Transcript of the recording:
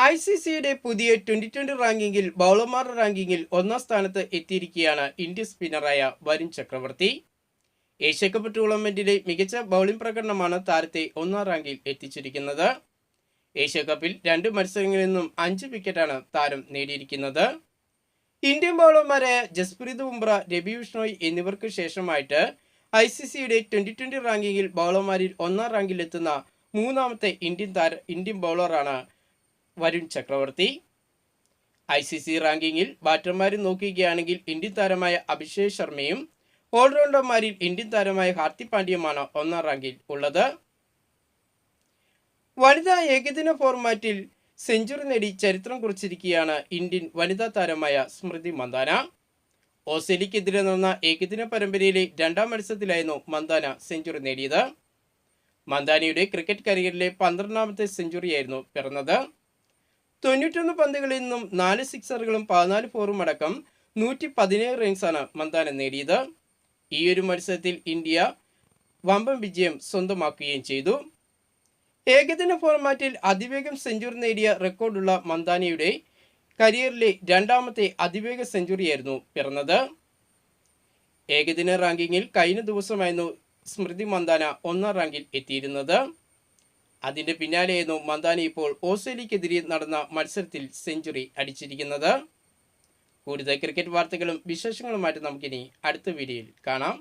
ICCയുടെ പുതിയ 2020 റാങ്കിങ്ങിൽ ബൗളർമാരുടെ റാങ്കിങ്ങിൽ ഒന്നാം സ്ഥാനത്ത് എത്തിയിരിക്കുകയാണ് ഇന്ത്യൻ സ്പിന്നറായ വരുൺ ചക്രവർത്തി. ഏഷ്യാകപ്പ് ടൂർണമെന്റിലെ മികച്ച ബൗളിംഗ് പ്രകടനമാണ് താരത്തെ ഒന്നാം റാങ്കിൽ എത്തിച്ചിരിക്കുന്നത്. ഏഷ്യാകപ്പിൽ 2 മത്സരങ്ങളിൽ നിന്നും 5 വിക്കറ്റാണ് താരം നേടിയിരിക്കുന്നത്. ഇന്ത്യൻ ബൗളർമാരായ ജസ്പ്രീത് ബുംറ, രവി ബിഷ്ണോയ് എന്നിവർക്ക് ശേഷമായിട്ട് ICCയുടെ 2020 റാങ്കിങ്ങിൽ ബൗളർമാരിൽ ഒന്നാം റാങ്കിലെത്തുന്ന മൂന്നാമത്തെ ഇന്ത്യൻ ബൗളറാണ് വരുൺ ചക്രവർത്തി. ICC റാങ്കിങ്ങിൽ ബാറ്റർമാരെ നോക്കുകയാണെങ്കിൽ ഇന്ത്യൻ താരമായ അഭിഷേക് ശർമ്മയും ഓൾറൗണ്ടർമാരിൽ ഇന്ത്യൻ താരമായ ഹാർദിക് പാണ്ഡ്യയുമാണ് ഒന്നാം റാങ്കിൽ ഉള്ളത്. വനിതാ ഏകദിന ഫോർമാറ്റിൽ സെഞ്ചുറി നേടി ചരിത്രം കുറിച്ചിരിക്കുകയാണ് ഇന്ത്യൻ വനിതാ താരമായ സ്മൃതി മന്ദാന. ഓസ്ട്രേലിയക്കെതിരെ നടന്ന ഏകദിന പരമ്പരയിലെ 2ാം മത്സരത്തിലായിരുന്നു മന്ദാന സെഞ്ചുറി നേടിയത്. മന്ദാനയുടെ ക്രിക്കറ്റ് കരിയറിലെ 12ാമത്തെ സെഞ്ചുറിയായിരുന്നു പിറന്നത്. 91 പന്തുകളിൽ നിന്നും 4 സിക്സറുകളും 14 ഫോറും അടക്കം 117 റൺസാണ് മന്ദാന നേടിയത്. ഈ ഒരു മത്സരത്തിൽ ഇന്ത്യ വമ്പൻ വിജയം സ്വന്തമാക്കുകയും ചെയ്തു. ഏകദിന ഫോർമാറ്റിൽ അതിവേഗം സെഞ്ചുറി നേടിയ റെക്കോർഡുള്ള മന്ദാനയുടെ കരിയറിലെ 2ാമത്തെ അതിവേഗ സെഞ്ചുറിയായിരുന്നു പിറന്നത്. ഏകദിന റാങ്കിങ്ങിൽ കഴിഞ്ഞ ദിവസമായിരുന്നു സ്മൃതി മന്ദാന ഒന്നാം റാങ്കിൽ എത്തിയിരുന്നത്. അതിന്റെ പിന്നാലെയായിരുന്നു മന്ദാന ഇപ്പോൾ ഓസ്ട്രേലിയക്കെതിരെ നടന്ന മത്സരത്തിൽ സെഞ്ചുറി അടിച്ചിരിക്കുന്നത്. കൂടുതൽ ക്രിക്കറ്റ് വാർത്തകളും വിശേഷങ്ങളുമായിട്ട് നമുക്കിനി അടുത്ത വീഡിയോയിൽ കാണാം.